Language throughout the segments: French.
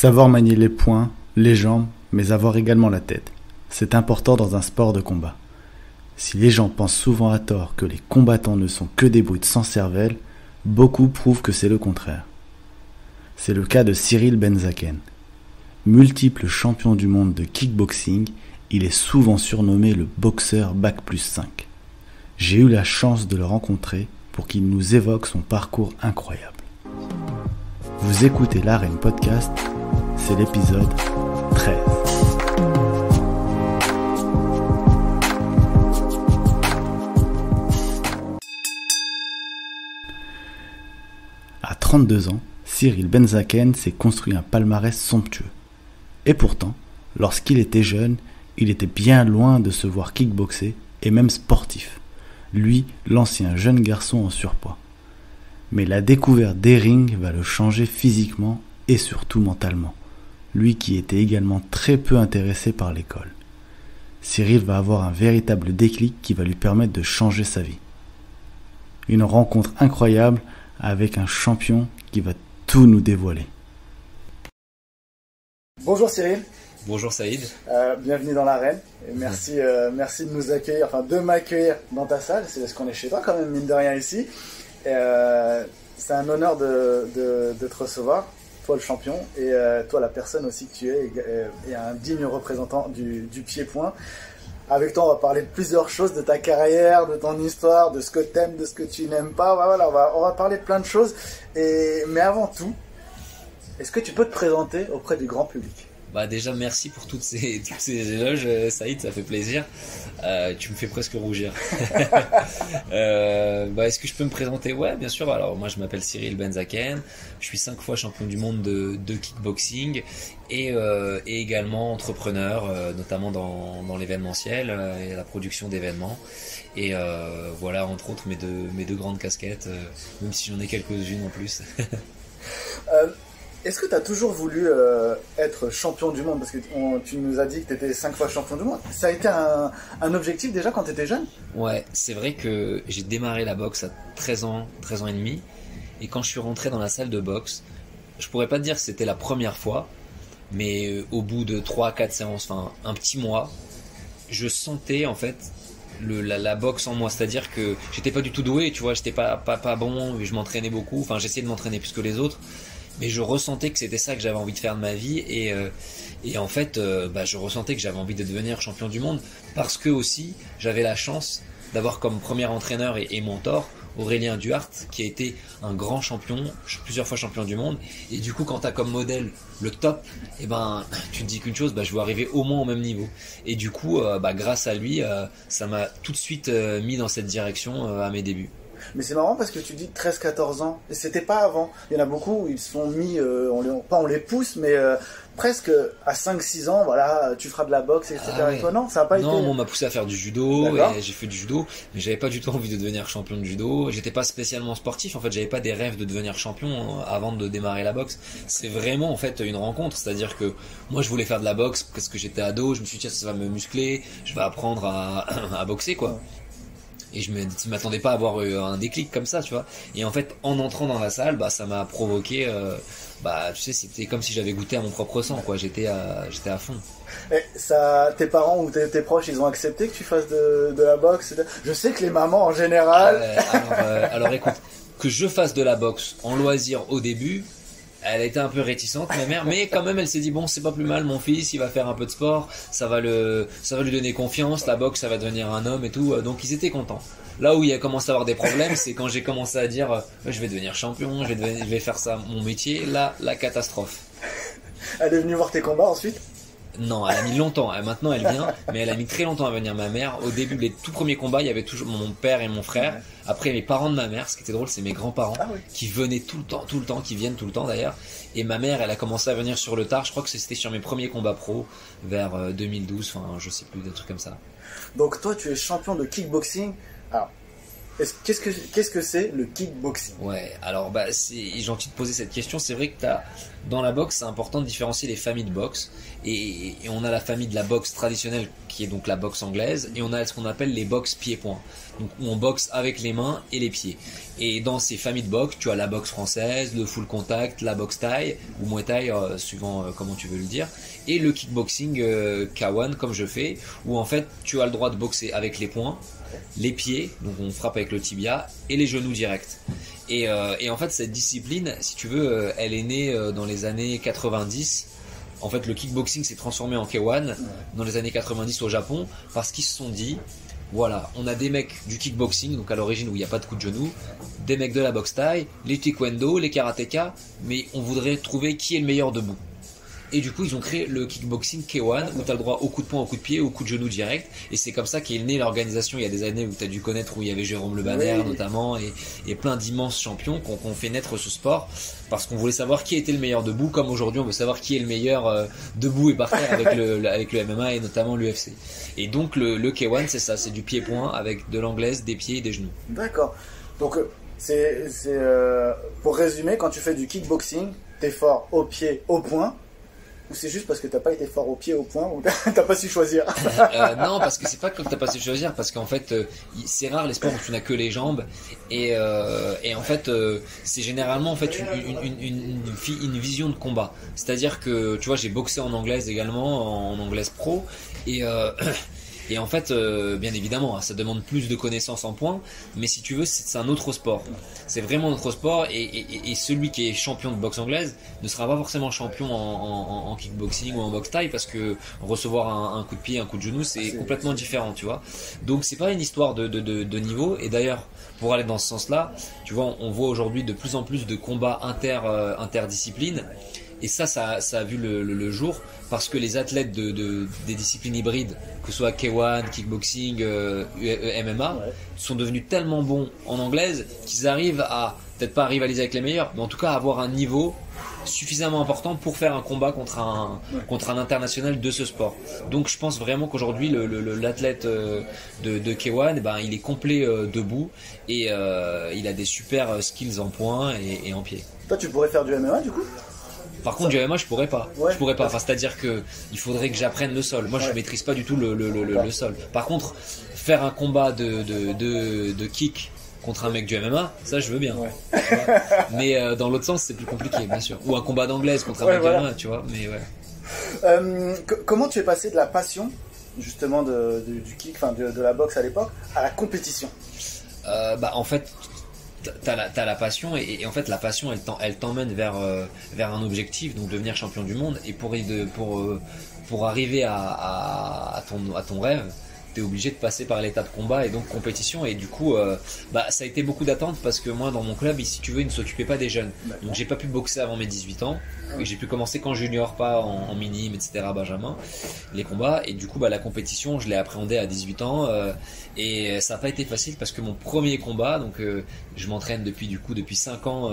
Savoir manier les poings, les jambes, mais avoir également la tête. C'est important dans un sport de combat. Si les gens pensent souvent à tort que les combattants ne sont que des brutes sans cervelle, beaucoup prouvent que c'est le contraire. C'est le cas de Cyril Benzaken. Multiple champion du monde de kickboxing, il est souvent surnommé le boxeur Bac+5. J'ai eu la chance de le rencontrer pour qu'il nous évoque son parcours incroyable. Vous écoutez l'Arène Podcast, c'est l'épisode 13. À 32 ans, Cyril Benzaken s'est construit un palmarès somptueux. Et pourtant, lorsqu'il était jeune, il était bien loin de se voir kickboxer et même sportif. Lui, l'ancien jeune garçon en surpoids. Mais la découverte des rings va le changer physiquement et surtout mentalement. Lui qui était également très peu intéressé par l'école. Cyril va avoir un véritable déclic qui va lui permettre de changer sa vie. Une rencontre incroyable avec un champion qui va tout nous dévoiler. Bonjour Cyril. Bonjour Saïd. Bienvenue dans l'arène. Et merci de nous accueillir, enfin de m'accueillir dans ta salle. C'est parce qu'on est chez toi quand même, mine de rien ici. C'est un honneur de te recevoir, toi le champion, et toi la personne aussi que tu es, et un digne représentant du pied-point. Avec toi, on va parler de plusieurs choses, de ta carrière, de ton histoire, de ce que tu aimes, de ce que tu n'aimes pas. Voilà, on va parler de plein de choses. Mais avant tout, est-ce que tu peux te présenter auprès du grand public ? Bah déjà merci pour tous ces éloges Saïd, ça fait plaisir. Tu me fais presque rougir. Est-ce que je peux me présenter? Ouais, bien sûr. Alors moi je m'appelle Cyril Benzaken, je suis 5 fois champion du monde de kickboxing et également entrepreneur, notamment dans l'événementiel et la production d'événements. Et voilà, entre autres mes deux grandes casquettes, même si j'en ai quelques-unes en plus. Est-ce que tu as toujours voulu être champion du monde? Parce que tu nous as dit que tu étais 5 fois champion du monde. Ça a été un objectif déjà quand tu étais jeune? Ouais, c'est vrai que j'ai démarré la boxe à 13 ans et demi. Et quand je suis rentré dans la salle de boxe, je pourrais pas te dire que c'était la première fois, mais au bout de 3-4 séances, enfin un petit mois, je sentais en fait la boxe en moi. C'est-à-dire que j'étais pas du tout doué, tu vois, j'étais pas bon, je m'entraînais beaucoup, enfin j'essayais de m'entraîner plus que les autres. Mais je ressentais que c'était ça que j'avais envie de faire de ma vie et en fait je ressentais que j'avais envie de devenir champion du monde parce que aussi j'avais la chance d'avoir comme premier entraîneur et mentor Aurélien Duhart qui a été un grand champion, plusieurs fois champion du monde, et du coup quand tu as comme modèle le top, tu te dis qu'une chose, je veux arriver au moins au même niveau, et du coup grâce à lui ça m'a tout de suite mis dans cette direction à mes débuts. Mais c'est marrant parce que tu dis 13-14 ans, et c'était pas avant. Il y en a beaucoup où ils se sont mis, on les pousse, mais presque à 5-6 ans, voilà, tu feras de la boxe, etc. Ah ouais. Et toi, non, ça n'a pas été... Non, on m'a poussé à faire du judo, D'accord. et j'ai fait du judo, mais j'avais pas du tout envie de devenir champion de judo. J'étais pas spécialement sportif, en fait, j'avais pas des rêves de devenir champion avant de démarrer la boxe. C'est vraiment, en fait, une rencontre, c'est-à-dire que moi, je voulais faire de la boxe parce que j'étais ado, je me suis dit, ça va me muscler, je vais apprendre à boxer, quoi. Ouais. Et je m'attendais pas à avoir un déclic comme ça, tu vois. Et en fait, en entrant dans la salle, ça m'a provoqué, tu sais, c'était comme si j'avais goûté à mon propre sang, quoi. J'étais à fond. Et ça, tes parents ou tes proches, ils ont accepté que tu fasses de la boxe? Je sais que les mamans, en général... Alors écoute, que je fasse de la boxe en loisir au début, elle a été un peu réticente, ma mère, mais quand même elle s'est dit bon, c'est pas plus mal, mon fils il va faire un peu de sport, ça va lui donner confiance, la boxe ça va devenir un homme et tout, donc ils étaient contents. Là où il a commencé à avoir des problèmes, c'est quand j'ai commencé à dire je vais devenir champion, je vais faire ça mon métier, là la catastrophe. Elle est venue voir tes combats ensuite? Non, elle a mis longtemps. Maintenant, elle vient, mais elle a mis très longtemps à venir. Ma mère, au début, les tout premiers combats, il y avait toujours mon père et mon frère. Après, les parents de ma mère, ce qui était drôle, c'est mes grands-parents qui venaient tout le temps, qui viennent tout le temps d'ailleurs. Et ma mère, elle a commencé à venir sur le tard. Je crois que c'était sur mes premiers combats pro, vers 2012, enfin, je sais plus, des trucs comme ça. Donc toi, tu es champion de kickboxing. Alors, qu'est-ce que c'est le kickboxing? Ouais, alors c'est gentil de poser cette question. C'est vrai que t'as dans la boxe, c'est important de différencier les familles de boxe. Et on a la famille de la boxe traditionnelle, qui est donc la boxe anglaise, et on a ce qu'on appelle les boxes pieds-poings. Donc où on boxe avec les mains et les pieds. Et dans ces familles de boxe, tu as la boxe française, le full contact, la boxe thaï, ou muay thai, suivant comment tu veux le dire, et le kickboxing K1, comme je fais, où en fait, tu as le droit de boxer avec les poings, les pieds, donc on frappe avec le tibia, et les genoux directs. Et en fait, cette discipline, si tu veux, elle est née dans les années 90. En fait, le kickboxing s'est transformé en K1 dans les années 90 au Japon, parce qu'ils se sont dit, voilà, on a des mecs du kickboxing, donc à l'origine où il n'y a pas de coup de genou, des mecs de la boxe thaï, les taekwondo, les karatékas, mais on voudrait trouver qui est le meilleur debout. Et du coup, ils ont créé le kickboxing K1 où tu as le droit au coup de poing, au coup de pied, au coup de genou direct. Et c'est comme ça qu'est née l'organisation il y a des années où tu as dû connaître, où il y avait Jérôme Le Banner notamment, et plein d'immenses champions qui ont fait naître ce sport. Parce qu'on voulait savoir qui était le meilleur debout, comme aujourd'hui on veut savoir qui est le meilleur debout et par terre avec le MMA et notamment l'UFC. Et donc le K1, c'est ça, c'est du pied-point avec de l'anglaise, des pieds et des genoux. D'accord. Donc pour résumer, quand tu fais du kickboxing, t'es fort au pied, au poing. Ou c'est juste parce que t'as pas été fort au pied, au point, ou t'as pas su choisir? Non, parce que c'est pas que t'as pas su choisir, parce qu'en fait, c'est rare les sports où tu n'as que les jambes, et en fait, c'est généralement en fait une vision de combat. C'est-à-dire que, tu vois, j'ai boxé en anglaise également, en anglaise pro, et en fait, bien évidemment, ça demande plus de connaissances en points, mais si tu veux, c'est un autre sport. C'est vraiment un autre sport, et celui qui est champion de boxe anglaise ne sera pas forcément champion en kickboxing ou en boxe thaï, parce que recevoir un coup de pied, un coup de genou, c'est complètement différent, tu vois. Donc c'est pas une histoire de niveau, et d'ailleurs, pour aller dans ce sens-là, tu vois, on voit aujourd'hui de plus en plus de combats interdisciplines. Et ça a vu le jour parce que les athlètes des disciplines hybrides, que ce soit K1, kickboxing, MMA, sont devenus tellement bons en anglaise qu'ils arrivent à, peut-être pas à rivaliser avec les meilleurs, mais en tout cas à avoir un niveau suffisamment important pour faire un combat contre un international de ce sport. Donc je pense vraiment qu'aujourd'hui l'athlète de K1, ben, il est complet debout, et il a des super skills en poing et en pied. Toi tu pourrais faire du MMA du coup? Par contre, du MMA, je pourrais pas. Je pourrais pas. Enfin, c'est-à-dire que il faudrait que j'apprenne le sol. Moi, je maîtrise pas du tout le sol. Par contre, faire un combat de kick contre un mec du MMA, ça, je veux bien. Mais dans l'autre sens, c'est plus compliqué, bien sûr. Ou un combat d'anglaise contre un mec du MMA, tu vois. Mais comment tu es passé de la passion, justement, du kick, enfin de la boxe à l'époque, à la compétition? En fait, t'as la passion, et en fait la passion elle t'emmène vers un objectif, donc devenir champion du monde, et pour arriver à ton rêve, t'es obligé de passer par l'étape combat et donc compétition. Et du coup ça a été beaucoup d'attentes, parce que moi dans mon club, si tu veux, il ne s'occupait pas des jeunes, donc j'ai pas pu boxer avant mes 18 ans, et j'ai pu commencer qu'en junior, pas en minime, etc., Benjamin, les combats. Et du coup la compétition, je l'ai appréhendée à 18 ans, et ça n'a pas été facile, parce que mon premier combat, donc je m'entraîne depuis 5 ans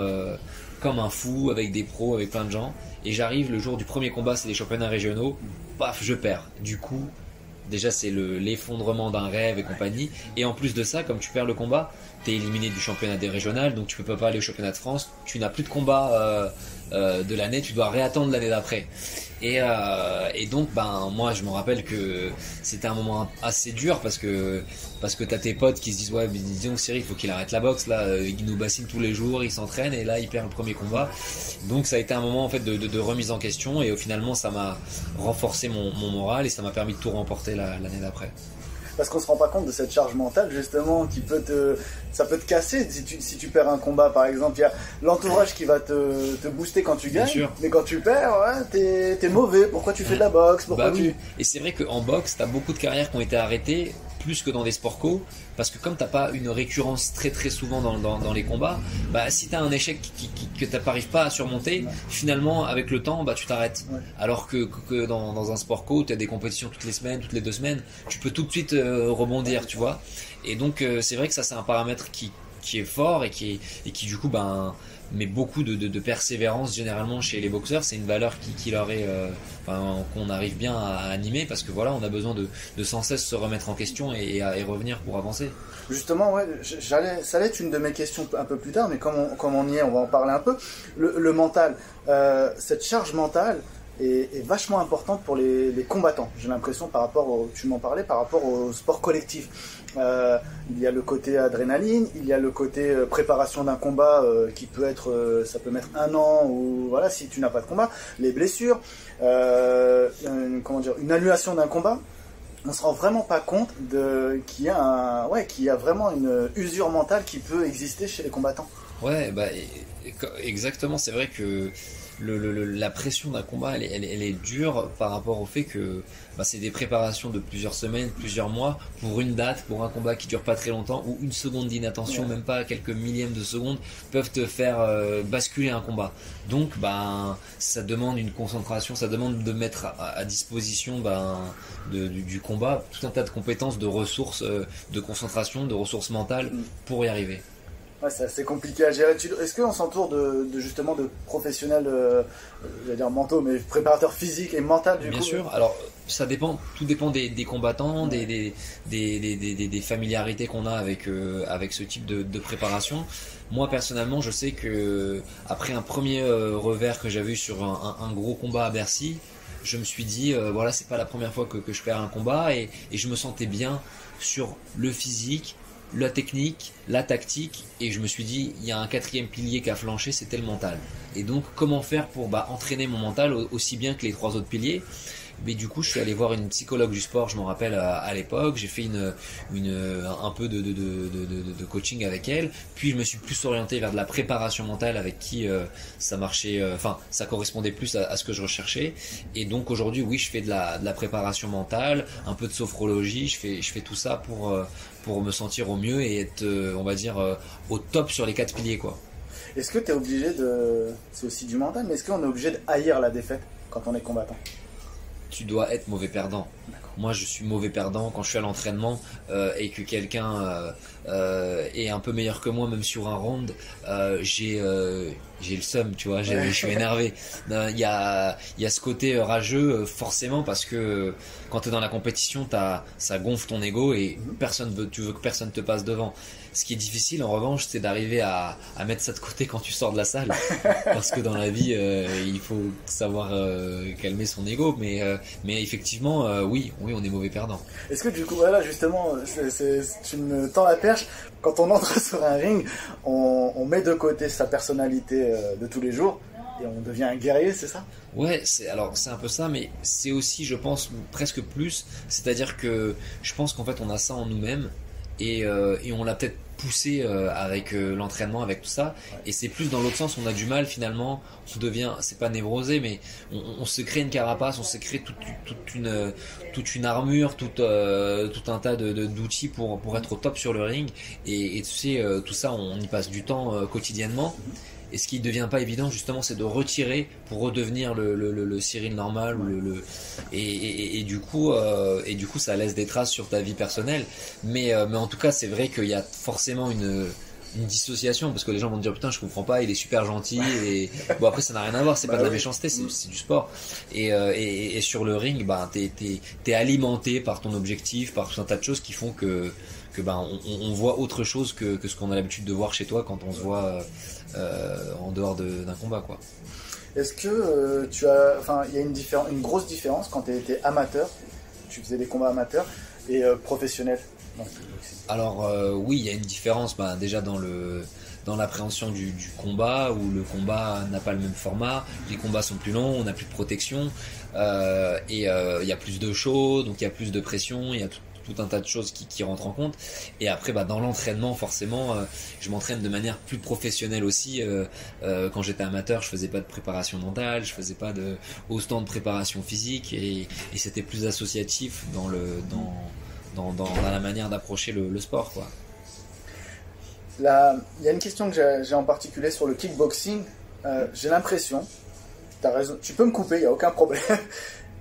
comme un fou, avec des pros, avec plein de gens, et j'arrive le jour du premier combat, c'est les championnats régionaux, paf, je perds. Du coup, déjà c'est l'effondrement d'un rêve et compagnie, et en plus de ça, comme tu perds le combat, t'es éliminé du championnat des régionales, donc tu peux pas aller au championnat de France, tu n'as plus de combat de l'année, tu dois réattendre l'année d'après. Et donc moi je me rappelle que c'était un moment assez dur, parce que t'as tes potes qui se disent ouais, mais disons Cyril, il faut qu'il arrête la boxe là, il nous bassine tous les jours, il s'entraîne, et là il perd le premier combat. Donc ça a été un moment en fait de remise en question, et finalement ça m'a renforcé mon moral, et ça m'a permis de tout remporter l'année d'après. Parce qu'on se rend pas compte de cette charge mentale, justement, ça peut te casser si tu perds un combat, par exemple. Il y a l'entourage qui va te booster quand tu gagnes, mais quand tu perds, t'es mauvais. Pourquoi tu fais de la boxe? Oui. Et c'est vrai qu'en boxe, t'as beaucoup de carrières qui ont été arrêtées, plus que dans des sports co, parce que comme t'as pas une récurrence très très souvent dans les combats, si t'as un échec que t'arrives pas à surmonter, finalement avec le temps tu t'arrêtes. Alors que dans un sport co, t'as des compétitions toutes les semaines, toutes les 2 semaines, tu peux tout de suite rebondir, tu vois. Et donc c'est vrai que ça c'est un paramètre qui est fort, et qui du coup mais beaucoup de persévérance généralement chez les boxeurs. C'est une valeur qui leur est, qu'on arrive bien à animer, parce que voilà, on a besoin de sans cesse se remettre en question et revenir pour avancer. Justement, ouais, ça allait être une de mes questions un peu plus tard, mais comme on y est, on va en parler un peu. Le mental, cette charge mentale est vachement importante pour les combattants. J'ai l'impression tu m'en parlais, par rapport au sport collectif. Il y a le côté adrénaline, il y a le côté préparation d'un combat qui peut être, ça peut mettre 1 an, ou voilà, si tu n'as pas de combat, les blessures, une annulation d'un combat. On se rend vraiment pas compte qu'il y a vraiment une usure mentale qui peut exister chez les combattants. Ouais, exactement. C'est vrai que la pression d'un combat, elle est dure par rapport au fait que c'est des préparations de plusieurs semaines, plusieurs mois pour une date, pour un combat qui dure pas très longtemps, où une seconde d'inattention, ouais, même pas quelques millièmes de seconde, peuvent te faire basculer un combat. Donc ça demande une concentration, ça demande de mettre à disposition du combat tout un tas de compétences, de ressources, de concentration, de ressources mentales pour y arriver. Ouais, c'est assez compliqué à gérer. Est-ce qu'on s'entoure justement de professionnels, j'allais dire mentaux, mais préparateurs physiques et mentaux du coup? Bien sûr. Alors ça dépend, tout dépend des combattants, ouais, des familiarités qu'on a avec ce type de préparation. Moi personnellement, je sais que après un premier revers que j'avais eu sur un gros combat à Bercy, je me suis dit voilà, c'est pas la première fois que je perds un combat, et je me sentais bien sur le physique, la technique, la tactique, et je me suis dit, il y a un 4e pilier qui a flanché, c'était le mental. Et donc comment faire pour entraîner mon mental aussi bien que les 3 autres piliers? Mais du coup, je suis allé voir une psychologue du sport, je m'en rappelle à l'époque. J'ai fait un peu de coaching avec elle. Puis je me suis plus orienté vers de la préparation mentale, avec qui ça marchait, ça correspondait plus à ce que je recherchais. Et donc aujourd'hui, oui, je fais de la préparation mentale, un peu de sophrologie. Je fais tout ça pour me sentir au mieux et être, on va dire, au top sur les 4 piliers, quoi. Est-ce que tu es obligé c'est aussi du mental, mais est-ce qu'on est obligé de haïr la défaite quand on est combattant? Tu dois être mauvais perdant. Moi, je suis mauvais perdant quand je suis à l'entraînement et que quelqu'un est un peu meilleur que moi, même sur un round. J'ai le seum, tu vois. Je suis énervé. Il y a ce côté rageux, forcément, parce que quand tu es dans la compétition, ça gonfle ton ego et tu veux que personne te passe devant. Ce qui est difficile, en revanche, c'est d'arriver à mettre ça de côté quand tu sors de la salle. Parce que dans la vie, il faut savoir calmer son ego. Mais effectivement, oui, on est mauvais perdant. Est-ce que du coup, voilà, justement, tu me tends la perche. Quand on entre sur un ring, on met de côté sa personnalité de tous les jours et on devient un guerrier, c'est ça? Ouais, c'est un peu ça, mais c'est aussi, je pense, presque plus. C'est-à-dire que je pense qu'en fait, on a ça en nous-mêmes. Et on l'a peut-être poussé avec l'entraînement, avec tout ça, et c'est plus dans l'autre sens, on a du mal finalement, on devient, c'est pas névrosé, mais on se crée une carapace, on se crée toute une armure, tout un tas d'outils pour être au top sur le ring, et tu sais, tout ça, on y passe du temps quotidiennement. Et ce qui ne devient pas évident, justement, c'est de retirer pour redevenir le Cyril normal, et du coup, ça laisse des traces sur ta vie personnelle. Mais en tout cas, c'est vrai qu'il y a forcément une dissociation, parce que les gens vont te dire putain, je comprends pas, il est super gentil, et bon, après ça n'a rien à voir, c'est pas de la méchanceté, c'est du sport, et sur le ring, t'es alimenté par ton objectif, par tout un tas de choses qui font que on voit autre chose que ce qu'on a l'habitude de voir chez toi quand on se voit en dehors d'un combat, quoi. Est-ce que il y a une grosse différence quand tu étais amateur, tu faisais des combats amateurs, et professionnel? Alors oui, il y a une différence, déjà dans l'appréhension du combat, où le combat n'a pas le même format, les combats sont plus longs, on n'a plus de protection, et il y a plus de show, donc il y a plus de pression, il y a tout un tas de choses qui rentrent en compte. Et après, dans l'entraînement, forcément, je m'entraîne de manière plus professionnelle aussi. Quand j'étais amateur, je faisais pas de préparation mentale, je faisais pas autant de préparation physique, et c'était plus associatif dans la manière d'approcher le sport, quoi. Il y a une question que j'ai en particulier sur le kickboxing. J'ai l'impression, tu as raison, tu peux me couper, il n'y a aucun problème.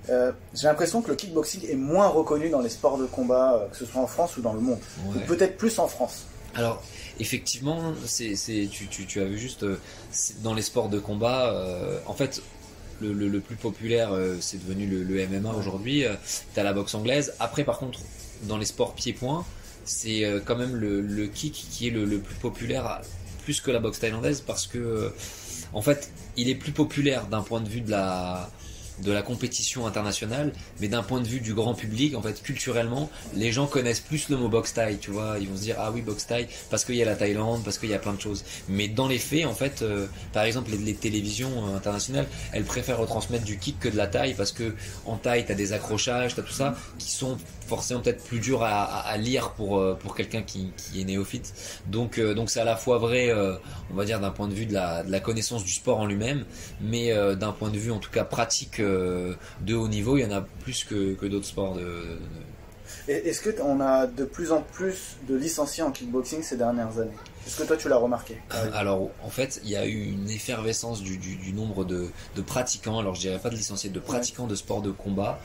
J'ai l'impression que le kickboxing est moins reconnu dans les sports de combat, que ce soit en France ou dans le monde. Ouais. Ou peut-être plus en France. Alors, effectivement, tu as vu juste, dans les sports de combat, en fait, le plus populaire, c'est devenu le MMA aujourd'hui. Tu as la boxe anglaise. Après, par contre, dans les sports pied-point, c'est quand même le kick qui est le plus populaire, plus que la boxe thaïlandaise, parce que, en fait, il est plus populaire d'un point de vue de la compétition internationale, mais d'un point de vue du grand public, en fait, culturellement, les gens connaissent plus le mot boxe thaï, tu vois, ils vont se dire ah oui boxe thaï parce qu'il y a la Thaïlande, parce qu'il y a plein de choses. Mais dans les faits, en fait, par exemple, les télévisions internationales, elles préfèrent retransmettre du kick que de la thaï, parce que en thaï, t'as des accrochages, t'as tout ça, qui sont forcément peut-être plus durs à lire pour quelqu'un qui est néophyte. Donc c'est à la fois vrai, on va dire d'un point de vue de la connaissance du sport en lui-même, mais d'un point de vue en tout cas pratique de haut niveau, il y en a plus que d'autres sports. Et est-ce qu'on a de plus en plus de licenciés en kickboxing ces dernières années? Est-ce que toi tu l'as remarqué? Alors en fait il y a eu une effervescence du nombre de pratiquants, alors je dirais pas de licenciés, de pratiquants de sports de combat.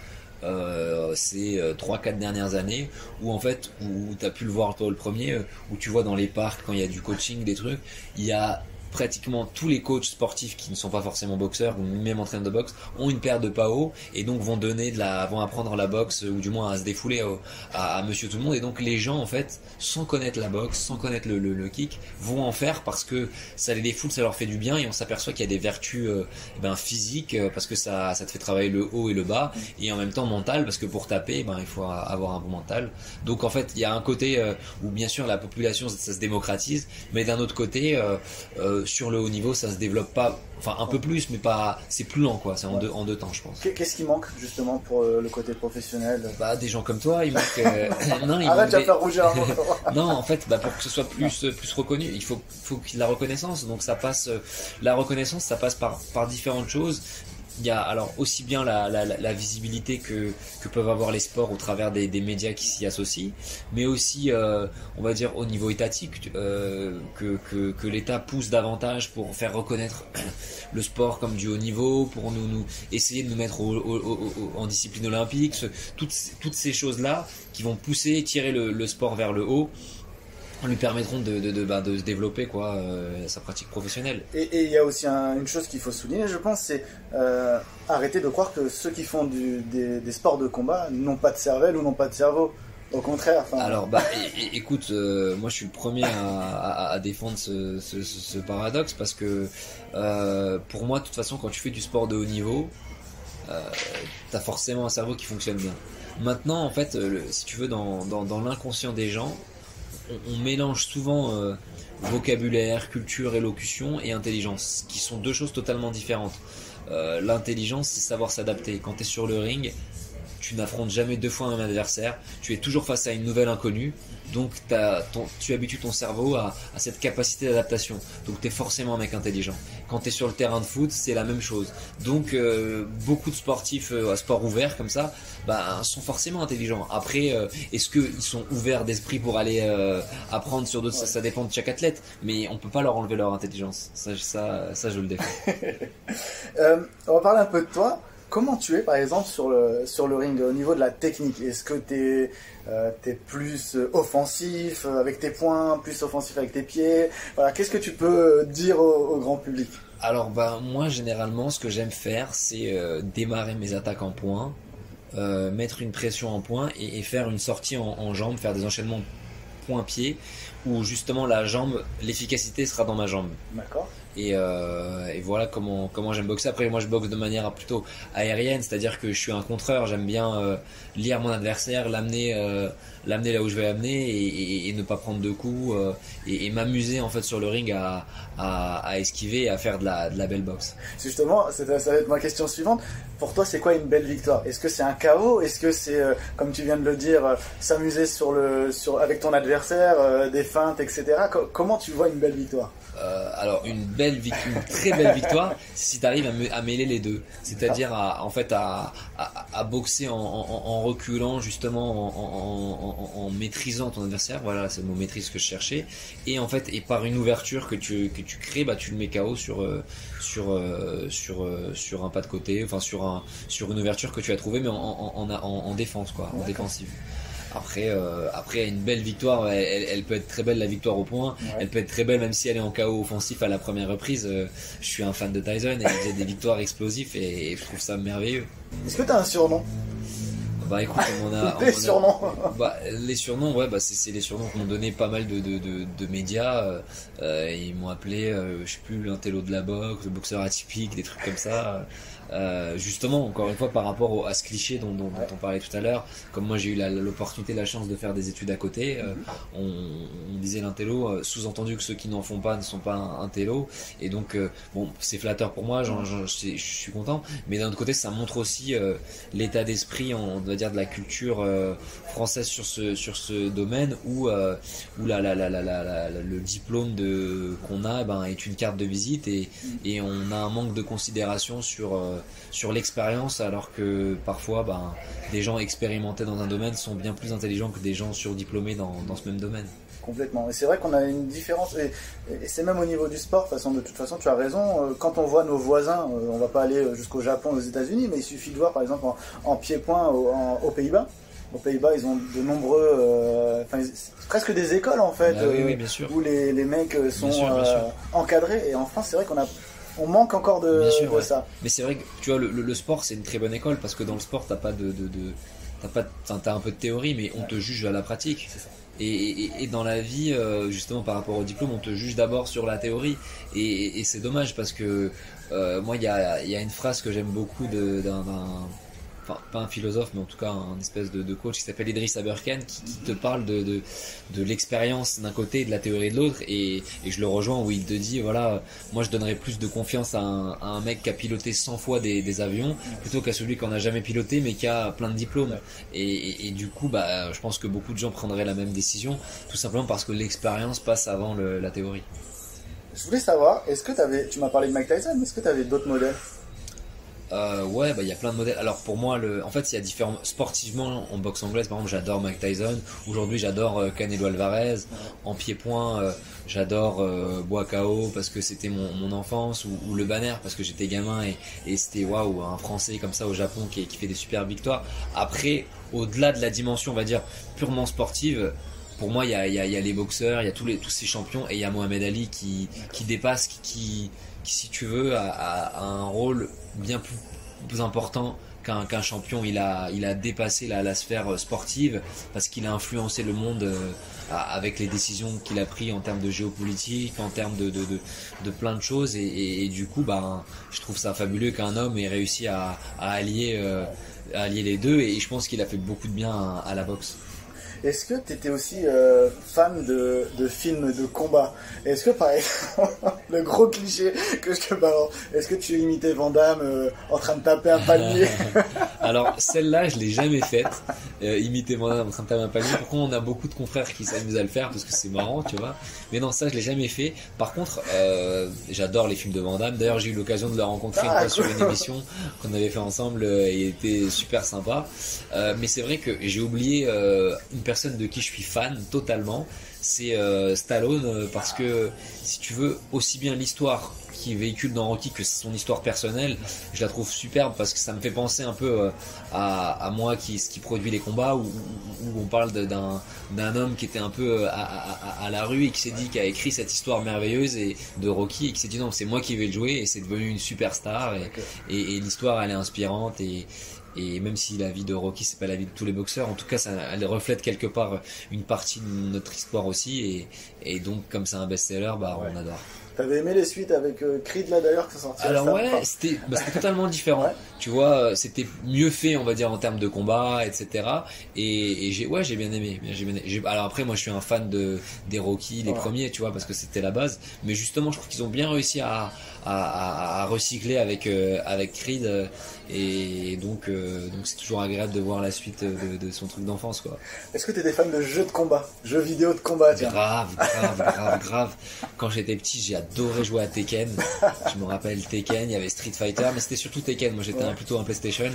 Ces 3-4 dernières années où en fait où tu as pu le voir toi le premier, où tu vois dans les parcs quand il y a du coaching, des trucs, il y a pratiquement tous les coachs sportifs qui ne sont pas forcément boxeurs ou même entraîneurs de boxe ont une paire de PAO et donc vont apprendre la boxe, ou du moins à se défouler à monsieur tout le monde. Et donc les gens en fait, sans connaître la boxe, sans connaître le kick, vont en faire parce que ça les défoule, ça leur fait du bien, et on s'aperçoit qu'il y a des vertus physiques, parce que ça te fait travailler le haut et le bas, et en même temps mental, parce que pour taper il faut avoir un bon mental. Donc en fait il y a un côté où bien sûr la population ça se démocratise, mais d'un autre côté sur le haut niveau ça se développe pas, enfin un peu plus, mais pas, c'est plus lent quoi, c'est en deux temps je pense. Qu'est-ce qui manque justement pour le côté professionnel? Des gens comme toi, il manque non, arrête, tu vas faire rougir un peu. Non, en fait pour que ce soit plus reconnu, il faut qu'il y ait de la reconnaissance, donc ça passe, la reconnaissance ça passe par différentes choses. Il y a alors aussi bien la visibilité que peuvent avoir les sports au travers des médias qui s'y associent, mais aussi on va dire au niveau étatique, que l'État pousse davantage pour faire reconnaître le sport comme du haut niveau, pour nous essayer de nous mettre en discipline olympique, toutes ces choses-là qui vont pousser et tirer le sport vers le haut, lui permettront de se développer sa pratique professionnelle. Et il y a aussi une chose qu'il faut souligner, je pense, c'est arrêter de croire que ceux qui font des sports de combat n'ont pas de cervelle ou n'ont pas de cerveau. Au contraire. Alors écoute, moi je suis le premier à défendre ce paradoxe, parce que pour moi de toute façon quand tu fais du sport de haut niveau, t'as forcément un cerveau qui fonctionne bien. Maintenant en fait, si tu veux, dans l'inconscient des gens, on mélange souvent vocabulaire, culture, élocution et intelligence, qui sont deux choses totalement différentes. L'intelligence, c'est savoir s'adapter. Quand tu es sur le ring, tu n'affrontes jamais deux fois un même adversaire, tu es toujours face à une nouvelle inconnue, donc tu habitues ton cerveau à cette capacité d'adaptation, donc tu es forcément un mec intelligent. Quand tu es sur le terrain de foot, c'est la même chose. Donc beaucoup de sportifs à sport ouvert comme ça sont forcément intelligents. Après, est-ce qu'ils sont ouverts d'esprit pour aller apprendre sur d'autres? Ça dépend de chaque athlète, mais on peut pas leur enlever leur intelligence, ça je le défends. On va parler un peu de toi. Comment tu es par exemple sur le ring au niveau de la technique? Est-ce que tu es plus offensif avec tes poings, plus offensif avec tes pieds? Voilà, qu'est-ce que tu peux dire au grand public? Alors moi généralement ce que j'aime faire c'est démarrer mes attaques en poing, mettre une pression en poing et faire une sortie en jambe, faire des enchaînements poing-pied où justement la jambe, l'efficacité sera dans ma jambe. D'accord. Et voilà comment j'aime boxer. Après moi je boxe de manière plutôt aérienne, c'est-à-dire que je suis un contreur, j'aime bien lire mon adversaire, l'amener là où je vais l'amener et ne pas prendre de coups et m'amuser en fait sur le ring à esquiver et à faire de la belle boxe. Justement, ça va être ma question suivante. Pour toi, c'est quoi une belle victoire? Est-ce que c'est un KO? Est-ce que c'est, comme tu viens de le dire, s'amuser avec ton adversaire, des feintes, etc. Comment tu vois une belle victoire? Alors une très belle victoire, si tu arrives à mêler les deux, c'est-à-dire à boxer en reculant justement, en maîtrisant ton adversaire, voilà c'est le mot maîtrise que je cherchais, et en fait et par une ouverture que tu crées, tu le mets KO sur un pas de côté, enfin sur une ouverture que tu as trouvée mais en défense quoi, en défensive. Après une belle victoire, elle peut être très belle, la victoire au point. Ouais. Elle peut être très belle même si elle est en KO offensif à la première reprise. Je suis un fan de Tyson et il faisait des victoires explosives et je trouve ça merveilleux. Est-ce que t'as un surnom? Bah écoute, Des surnoms. Bah, les surnoms, ouais, bah c'est les surnoms qu'ont donné pas mal de médias. Ils m'ont appelé, je sais plus, l'intello de la boxe, le boxeur atypique, des trucs comme ça. Justement, encore une fois, par rapport à ce cliché dont on parlait tout à l'heure, comme moi j'ai eu l'opportunité, la chance de faire des études à côté, on disait l'intello, sous-entendu que ceux qui n'en font pas ne sont pas un télo, et donc bon, c'est flatteur pour moi, je suis content, mais d'un autre côté, ça montre aussi l'état d'esprit, on va dire, de la culture française sur ce domaine où le diplôme qu'on a est une carte de visite et on a un manque de considération sur l'expérience, alors que parfois des gens expérimentés dans un domaine sont bien plus intelligents que des gens surdiplômés dans ce même domaine. Complètement. Et c'est vrai qu'on a une différence, et c'est même au niveau du sport, de toute façon tu as raison, quand on voit nos voisins, on va pas aller jusqu'au Japon, aux États-Unis, mais il suffit de voir par exemple en pied-point aux Pays-Bas. Aux Pays-Bas, ils ont de nombreux, c'est presque des écoles en fait, oui, bien sûr. où les mecs sont bien sûr. encadrés, et en France c'est vrai on manque encore de ça. Mais c'est vrai que tu vois, le sport c'est une très bonne école, parce que dans le sport t'as un peu de théorie, mais on te juge à la pratique. C'est ça. Et dans la vie, justement par rapport au diplôme, on te juge d'abord sur la théorie, et c'est dommage, parce que moi il y a une phrase que j'aime beaucoup d'un pas un philosophe, mais en tout cas un espèce de coach qui s'appelle Idriss Aberkan, qui te parle de l'expérience d'un côté et de la théorie de l'autre, et je le rejoins, où il te dit, voilà, moi je donnerais plus de confiance à un mec qui a piloté 100 fois des avions plutôt qu'à celui qui en a jamais piloté mais qui a plein de diplômes. Et du coup, je pense que beaucoup de gens prendraient la même décision, tout simplement parce que l'expérience passe avant la théorie. Je voulais savoir, tu m'as parlé de Mike Tyson, mais est-ce que tu avais d'autres modèles? Ouais, il y a plein de modèles. Alors pour moi, en fait, il y a différents. Sportivement, en boxe anglaise, par exemple, j'adore Mike Tyson. Aujourd'hui, j'adore Canelo Alvarez. En pied-point, j'adore Boakao, parce que c'était mon enfance, ou le Banner parce que j'étais gamin et c'était waouh, un Français comme ça au Japon qui fait des super victoires. Après, au-delà de la dimension, on va dire, purement sportive, pour moi, il y a les boxeurs, il y a tous ces champions, et il y a Mohamed Ali qui dépasse, qui si tu veux a un rôle bien plus important qu'un champion. Il a dépassé la sphère sportive, parce qu'il a influencé le monde avec les décisions qu'il a prises en termes de géopolitique, en termes de plein de choses, et du coup je trouve ça fabuleux qu'un homme ait réussi à allier les deux, et je pense qu'il a fait beaucoup de bien à la boxe. Est-ce que tu étais aussi fan de films de combat? Est-ce que, par exemple, le gros cliché que je te balance, est-ce que tu imitais Van Damme en train de taper un palmier? Alors, celle-là, je l'ai jamais faite. Imiter Van Damme en train de taper un palmier. Pourquoi on a beaucoup de confrères qui s'amusent à le faire, parce que c'est marrant, tu vois. Mais non, ça, je l'ai jamais fait. Par contre, j'adore les films de Van Damme. D'ailleurs, j'ai eu l'occasion de le rencontrer une fois sur une émission qu'on avait fait ensemble. Il était super sympa. Mais c'est vrai que j'ai oublié une personne de qui je suis fan totalement, c'est Stallone, parce que si tu veux, aussi bien l'histoire qui véhicule dans Rocky que son histoire personnelle, je la trouve superbe, parce que ça me fait penser un peu à moi qui produit les combats, où on parle d'un homme qui était un peu à la rue, et qui s'est dit, qui a écrit cette histoire merveilleuse de Rocky, et qui s'est dit non, c'est moi qui vais le jouer, et c'est devenu une superstar, et l'histoire elle est inspirante, et même si la vie de Rocky c'est pas la vie de tous les boxeurs, en tout cas elle reflète quelque part une partie de notre histoire aussi, et donc comme c'est un best-seller, on adore. T'avais aimé les suites avec Creed là d'ailleurs qui sont sortis? Alors c'était totalement différent. Ouais. Tu vois, c'était mieux fait, on va dire, en termes de combat, etc. Et j'ai bien aimé. Alors après, moi je suis un fan des Rocky, les premiers, tu vois, parce que c'était la base. Mais justement, je trouve qu'ils ont bien réussi à recycler avec Creed, et donc c'est toujours agréable de voir la suite de son truc d'enfance, quoi. Est-ce que t'étais fan de jeux de combat, jeux vidéo de combat? Grave. Quand j'étais petit, j'ai adoré jouer à Tekken. Je me rappelle Tekken, il y avait Street Fighter, mais c'était surtout Tekken. Moi j'étais plutôt un PlayStation,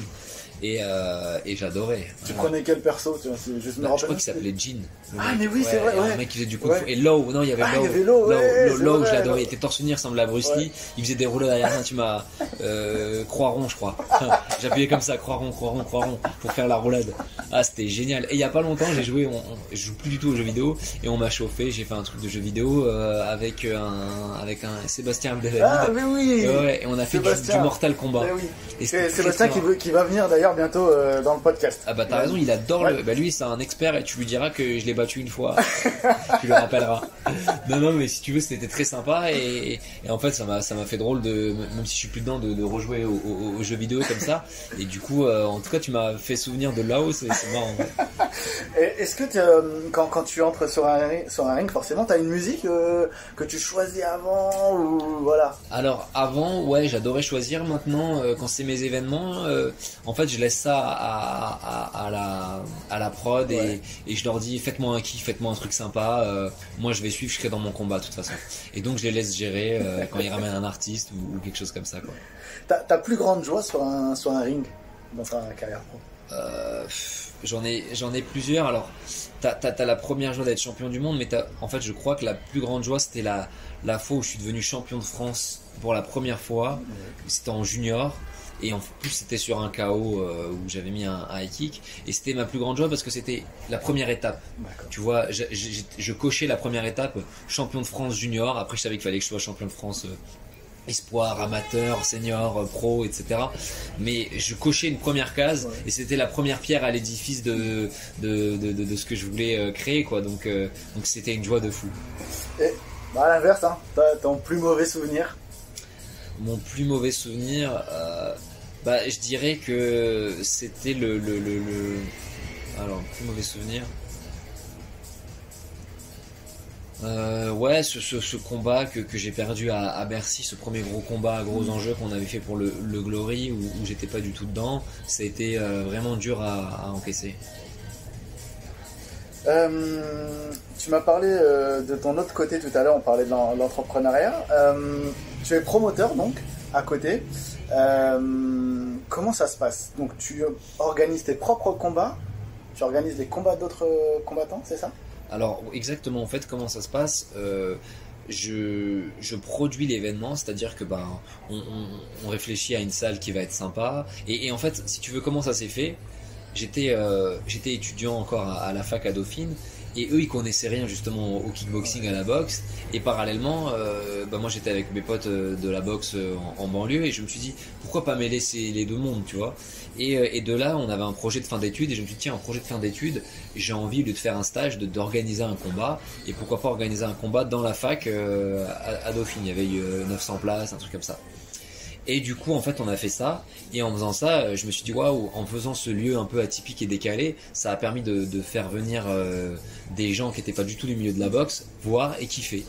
et j'adorais. Tu prenais quel perso, tu vois? Je crois qu'il s'appelait Jin. Mais oui, c'est vrai. Un mec qui faisait du coup. Et Law, non, il y avait Law. Law, je l'adorais. Il était torse nu, il ressemblait à Bruce Lee, il faisait des roulades derrière, tu m'as croix rond, je crois. J'appuyais comme ça, croix rond, pour faire la roulade. Ah, c'était génial. Et il y a pas longtemps, j'ai joué, je joue plus du tout aux jeux vidéo, et on m'a chauffé. J'ai fait un truc de jeu vidéo avec un Sébastien Abdelhamid. Ah, mais oui. Ouais, et on a fait du Mortal Kombat. Mais oui. Et C'est Sébastien qui va venir d'ailleurs bientôt dans le podcast. Ah bah t'as raison, il adore ouais. le. Bah lui c'est un expert et tu lui diras que je l'ai battu une fois. Tu le rappelleras. Non mais si tu veux c'était très sympa et en fait ça m'a fait drôle de même si je suis plus dedans de rejouer aux jeux vidéo comme ça et du coup en tout cas tu m'as fait souvenir de là-haut, c'est marrant. Est-ce que quand tu entres sur un ring forcément t'as une musique que tu choisis avant ou voilà? Alors avant ouais j'adorais choisir, maintenant quand c'est mes événements en fait je laisse ça à la prod ouais. et je leur dis faites-moi un kiff, faites-moi un truc sympa, moi je vais suivre, je serai dans mon combat de toute façon et donc je les laisse gérer quand ils ramènent un artiste ou quelque chose comme ça quoi. Ta plus grande joie sur un ring dans ta carrière pro? J'en ai plusieurs. Alors t'as la première joie d'être champion du monde, mais en fait je crois que la plus grande joie c'était la fois où je suis devenu champion de France pour la première fois. C'était en junior et en plus c'était sur un KO où j'avais mis un high kick et c'était ma plus grande joie parce que c'était la première étape. D'accord. Tu vois, je cochais la première étape champion de France junior. Après je savais qu'il fallait que je sois champion de France espoir, amateur, senior, pro, etc. Mais je cochais une première case et c'était la première pierre à l'édifice de ce que je voulais créer quoi. Donc c'était une joie de fou. Et à l'inverse, hein, t'as ton plus mauvais souvenir? Mon plus mauvais souvenir, je dirais que c'était alors plus mauvais souvenir. Ouais, ce combat que j'ai perdu à Bercy, ce premier gros combat à gros enjeux qu'on avait fait pour le Glory où j'étais pas du tout dedans, ça a été vraiment dur à encaisser. Tu m'as parlé de ton autre côté tout à l'heure, on parlait de l'entrepreneuriat. Tu es promoteur donc à côté. Comment ça se passe? Donc tu organises tes propres combats, tu organises les combats d'autres combattants, c'est ça? Alors exactement, en fait comment ça se passe, je produis l'événement, c'est-à-dire que on réfléchit à une salle qui va être sympa et en fait si tu veux comment ça s'est fait, j'étais étudiant encore à la fac à Dauphine et eux ils connaissaient rien justement au kickboxing, à la boxe et parallèlement moi j'étais avec mes potes de la boxe en banlieue et je me suis dit pourquoi pas mêler les deux mondes, tu vois. Et de là, on avait un projet de fin d'études et je me suis dit tiens, un projet de fin d'études, j'ai envie, au lieu de faire un stage, d'organiser un combat et pourquoi pas organiser un combat dans la fac à Dauphine. Il y avait eu 900 places, un truc comme ça. Et du coup, en fait, on a fait ça et en faisant ça, je me suis dit waouh, en faisant ce lieu un peu atypique et décalé, ça a permis de faire venir des gens qui n'étaient pas du tout du milieu de la boxe, voir et kiffer.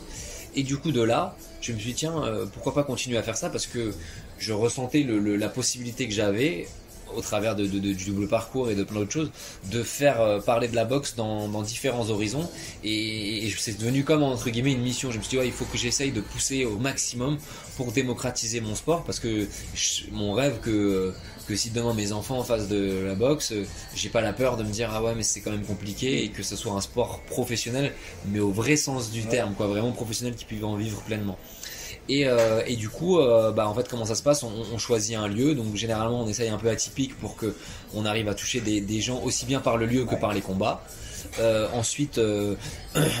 Et du coup, de là, je me suis dit tiens, pourquoi pas continuer à faire ça parce que je ressentais la possibilité que j'avais au travers du double parcours et de plein d'autres choses, de faire parler de la boxe dans différents horizons et c'est devenu comme entre guillemets une mission. Je me suis dit ouais, il faut que j'essaye de pousser au maximum pour démocratiser mon sport parce que mon rêve que si demain mes enfants en fassent de la boxe, j'ai pas la peur de me dire ah ouais mais c'est quand même compliqué et que ce soit un sport professionnel mais au vrai sens du terme quoi, vraiment professionnel qui puisse en vivre pleinement. Et du coup, en fait, comment ça se passe? On choisit un lieu, donc généralement on essaye un peu atypique pour que on arrive à toucher des gens aussi bien par le lieu que par les combats. Ensuite,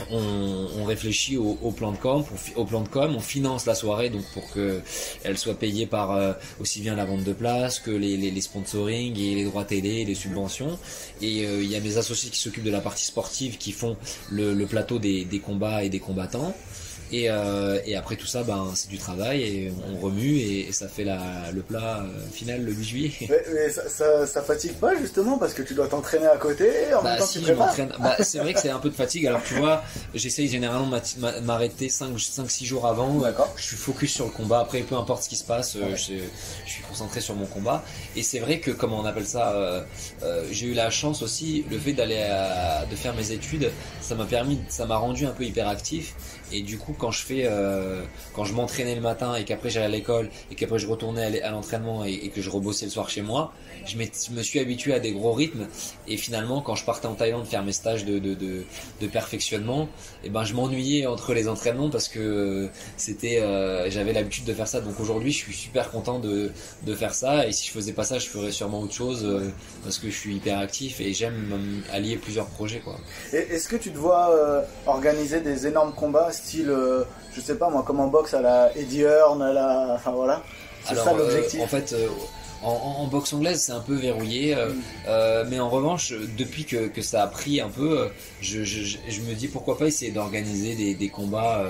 on réfléchit au plan de com, on finance la soirée donc pour que elle soit payée par aussi bien la vente de places que les sponsoring et les droits télé, les subventions. Et il y a mes associés qui s'occupent de la partie sportive qui font le plateau des combats et des combattants. Et après tout ça, c'est du travail et on remue et ça fait le plat final le 8 juillet. Mais ça fatigue pas justement parce que tu dois t'entraîner à côté en même temps que tu prépares. C'est vrai que c'est un peu de fatigue. Alors tu vois, j'essaye généralement de m'arrêter 5-6 jours avant. D'accord. Je suis focus sur le combat. Après, peu importe ce qui se passe, je suis concentré sur mon combat. Et c'est vrai que, comment on appelle ça, j'ai eu la chance aussi, le fait de faire mes études, ça m'a rendu un peu hyperactif. Et du coup, quand je m'entraînais le matin et qu'après j'allais à l'école et qu'après je retournais à l'entraînement et que je rebossais le soir chez moi, je me suis habitué à des gros rythmes. Et finalement, quand je partais en Thaïlande faire mes stages de perfectionnement, et ben je m'ennuyais entre les entraînements parce que j'avais l'habitude de faire ça. Donc aujourd'hui, je suis super content de faire ça. Et si je faisais pas ça, je ferais sûrement autre chose parce que je suis hyper actif et j'aime allier plusieurs projets, quoi. Et est-ce que tu te vois organiser des énormes combats style, je sais pas moi, comme en boxe à la Eddie Hearn, enfin voilà, c'est ça l'objectif. En fait, en boxe anglaise, c'est un peu verrouillé, mais en revanche, depuis que ça a pris un peu, je me dis pourquoi pas essayer d'organiser des combats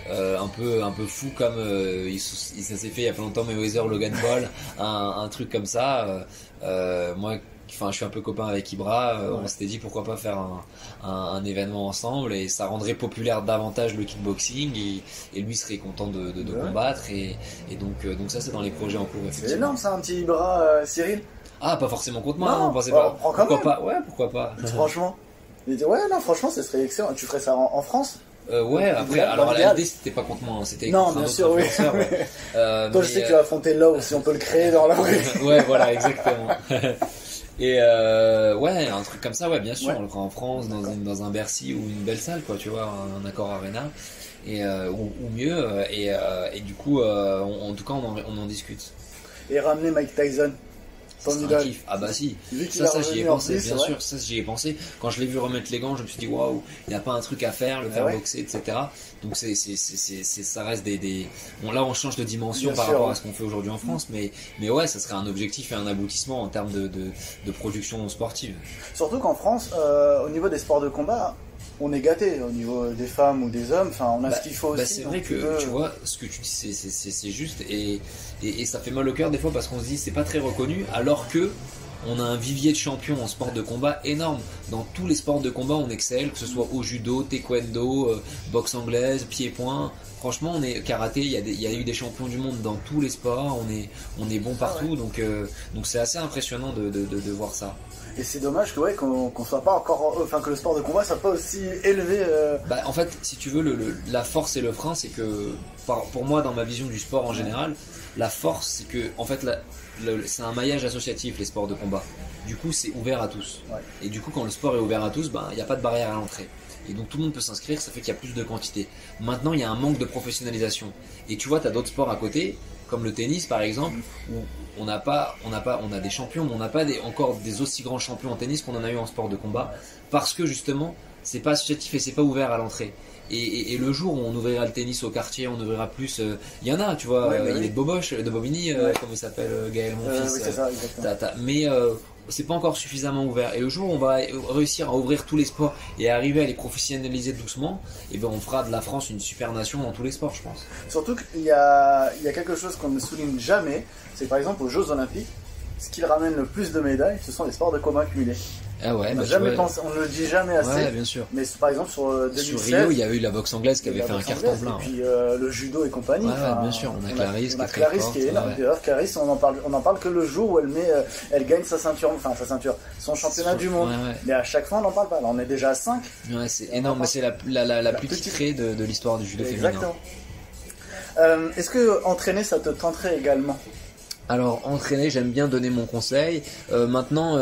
un peu fous comme ça s'est fait il y a pas longtemps, Mayweather, Logan Paul, un truc comme ça. Moi, enfin, je suis un peu copain avec Ibra, on s'était dit pourquoi pas faire un événement ensemble et ça rendrait populaire davantage le kickboxing et lui serait content de combattre et donc ça c'est dans les projets en cours. C'est énorme ça, un petit Ibra, Cyril. Ah, pas forcément contre moi, non, pensez pas. Pourquoi pas. Ouais, pourquoi pas. Franchement. Il dit ouais, non, franchement, ce serait excellent. Tu ferais ça en France? Ouais, après, alors l'idée c'était pas contre moi, c'était non, contre bien un sûr, autre oui. influenceur, ouais. Toi, je sais que tu vas affronter Love si on peut le créer dans la rue. Ouais, voilà, exactement. Et ouais, un truc comme ça, ouais, bien sûr, ouais. on le fera en France, dans un Bercy ou une belle salle, quoi, tu vois, un Accor Arena, ou mieux, et du coup, en tout cas, on en discute. Et ramener Mike Tyson. C'est un kiff. Ah bah si, ça j'y ai pensé, bien vrai. sûr, ça j'y ai pensé. Quand je l'ai vu remettre les gants, je me suis dit waouh, il n'y a pas un truc à faire, le faire boxer, etc. Donc ça reste Bon, là on change de dimension bien par sûr, rapport à ce qu'on fait aujourd'hui en France, mais ouais, ça serait un objectif et un aboutissement en termes de production sportive. Surtout qu'en France, au niveau des sports de combat, on est gâté au niveau des femmes ou des hommes, enfin on a ce qu'il faut aussi. C'est vrai que tu vois, ce que tu dis c'est juste et ça fait mal au cœur des fois parce qu'on se dit c'est pas très reconnu alors que on a un vivier de champions en sport de combat énorme. Dans tous les sports de combat on excelle, que ce soit au judo, taekwondo, boxe anglaise, pied-point. Franchement, on est karaté, il y a eu des champions du monde dans tous les sports, on est bon partout, donc c'est assez impressionnant de voir ça. Et c'est dommage que qu'on soit pas encore, enfin que le sport de combat soit pas aussi élevé. Bah, en fait, si tu veux, la force et le frein, c'est que pour moi, dans ma vision du sport en général, la force, c'est que en fait, c'est un maillage associatif les sports de combat. Du coup, c'est ouvert à tous. Ouais. Et du coup, quand le sport est ouvert à tous, il n'y a pas de barrière à l'entrée. Et donc tout le monde peut s'inscrire, ça fait qu'il y a plus de quantité. Maintenant, il y a un manque de professionnalisation. Et tu vois, tu as d'autres sports à côté, comme le tennis par exemple, où on a des champions, mais on n'a pas encore des aussi grands champions en tennis qu'on en a eu en sport de combat, parce que justement, c'est pas associatif et c'est pas ouvert à l'entrée. Et le jour où on ouvrira le tennis au quartier, on ouvrira plus. Il y en a, tu vois, il est de Boboche, de Bobigny, comment il s'appelle, Gaël Monfils. Oui, c'est ça, exactement. Mais c'est pas encore suffisamment ouvert. Et le jour où on va réussir à ouvrir tous les sports et à arriver à les professionnaliser doucement, et ben on fera de la France une super nation dans tous les sports, je pense. Surtout qu'il y a quelque chose qu'on ne souligne jamais, c'est par exemple aux Jeux Olympiques, ce qui ramène le plus de médailles, ce sont les sports de combat cumulés. Ah ouais, on ne le dit jamais assez. Ouais, bien sûr. Mais par exemple sur 2016, sur Rio, il y a eu la boxe anglaise qui avait fait un carton plein. Et puis le judo et compagnie. Ouais, bien sûr. On a Clarisse qui est énorme. D'ailleurs, Clarisse, on en parle que le jour où elle gagne sa ceinture, son championnat du monde. Ouais. Mais à chaque fois, on n'en parle pas. Là, on est déjà à 5. Ouais, c'est énorme. Mais c'est la plus titrée de l'histoire du judo féminin. Exactement. Est-ce que entraîner, ça te tenterait également? Alors entraîner, j'aime bien donner mon conseil. Maintenant,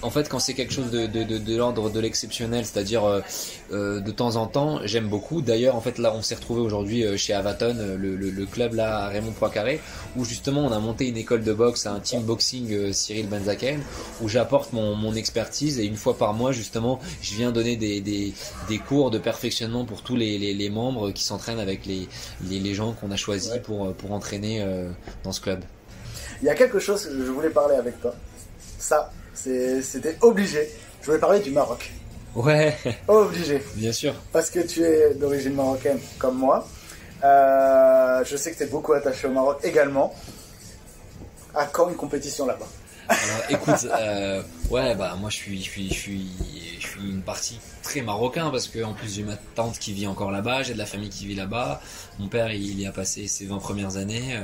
en fait, quand c'est quelque chose de l'ordre de l'exceptionnel, c'est-à-dire de temps en temps, j'aime beaucoup. D'ailleurs, en fait, là, on s'est retrouvé aujourd'hui chez Avaton, le club là à Raymond Poincaré, où justement on a monté une école de boxe, un team boxing Cyril Benzaken, où j'apporte mon expertise et une fois par mois, justement, je viens donner des cours de perfectionnement pour tous les membres qui s'entraînent avec les gens qu'on a choisis pour entraîner dans ce club. Il y a quelque chose que je voulais parler avec toi. Ça, c'était obligé. Je voulais parler du Maroc. Ouais. Obligé. Bien sûr. Parce que tu es d'origine marocaine comme moi. Je sais que tu es beaucoup attaché au Maroc également. À quand une compétition là-bas? Alors, écoute, moi je suis une partie très marocain parce que en plus j'ai ma tante qui vit encore là-bas, j'ai de la famille qui vit là-bas, mon père il y a passé ses 20 premières années,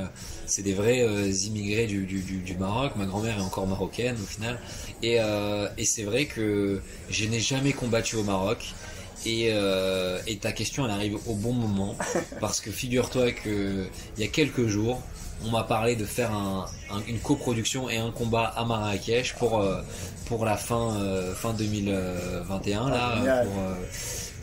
c'est des vrais immigrés du Maroc, ma grand-mère est encore marocaine au final, et c'est vrai que je n'ai jamais combattu au Maroc. Et ta question, elle arrive au bon moment, parce que figure-toi que il y a quelques jours, on m'a parlé de faire une coproduction et un combat à Marrakech pour la fin 2021 là,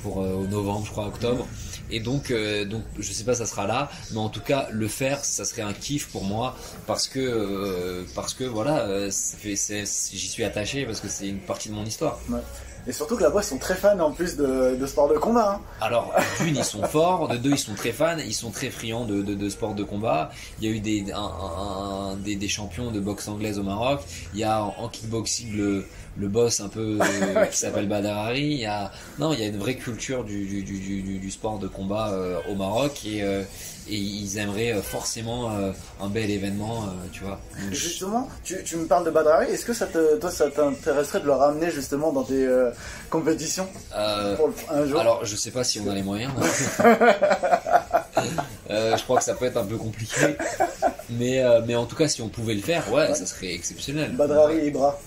pour au novembre, je crois, octobre. Et donc je sais pas, ça sera là, mais en tout cas le faire, ça serait un kiff pour moi, parce que voilà, j'y suis attaché, parce que c'est une partie de mon histoire. Ouais. Et surtout que là-bas, ils sont très fans en plus de sport de combat. Hein. Alors, d'une, ils sont forts, de deux, ils sont très fans, ils sont très friands de sport de combat. Il y a eu des champions de boxe anglaise au Maroc. Il y a en kickboxing le boss un peu qui s'appelle Badr Hari. Il y a une vraie culture du sport de combat au Maroc, et ils aimeraient forcément un bel événement, tu vois. Donc, justement, tu me parles de Badr Hari, est-ce que ça t'intéresserait de le ramener justement dans tes compétitions pour un jour? Alors, je sais pas si on a les moyens. Je crois que ça peut être un peu compliqué, mais en tout cas, si on pouvait le faire, ouais. Ça serait exceptionnel. Badr Hari Ibra.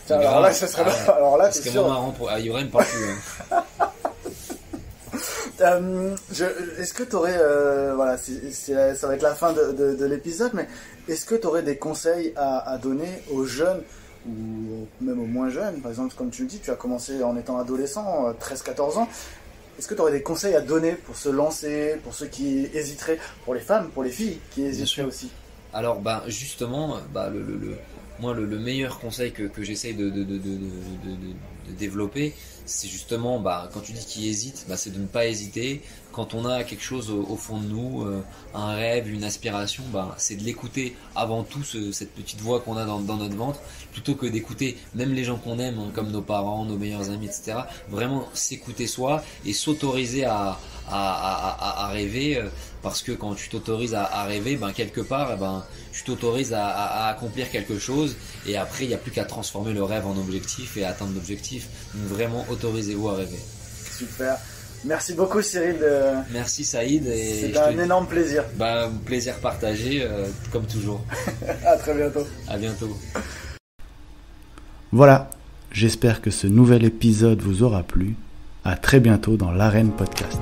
Tiens, alors là, ça serait alors là, c'est vraiment marrant pour Ibra, il me parle plus. Hein. Est-ce que tu aurais, voilà, ça va être la fin de l'épisode, mais est-ce que tu aurais des conseils à donner aux jeunes, ou même aux moins jeunes? Par exemple, comme tu le dis, tu as commencé en étant adolescent, 13-14 ans. Est-ce que tu aurais des conseils à donner pour se lancer, pour ceux qui hésiteraient, pour les femmes, pour les filles qui hésiteraient aussi? Alors, justement, moi, le meilleur conseil que j'essaye de développer, c'est justement, quand tu dis qu'il hésite, c'est de ne pas hésiter. Quand on a quelque chose au fond de nous, un rêve, une aspiration, c'est de l'écouter avant tout, cette petite voix qu'on a dans notre ventre, plutôt que d'écouter même les gens qu'on aime, hein, comme nos parents, nos meilleurs amis, etc. Vraiment s'écouter soi et s'autoriser à rêver, parce que quand tu t'autorises à rêver, quelque part, tu t'autorises à accomplir quelque chose, et après il n'y a plus qu'à transformer le rêve en objectif et à atteindre l'objectif. Donc vraiment, autorisez-vous à rêver. Super. Merci beaucoup Cyril. Merci Saïd. C'est un énorme plaisir. Plaisir partagé, comme toujours. À très bientôt. À bientôt. Voilà, j'espère que ce nouvel épisode vous aura plu. À très bientôt dans l'Arène Podcast.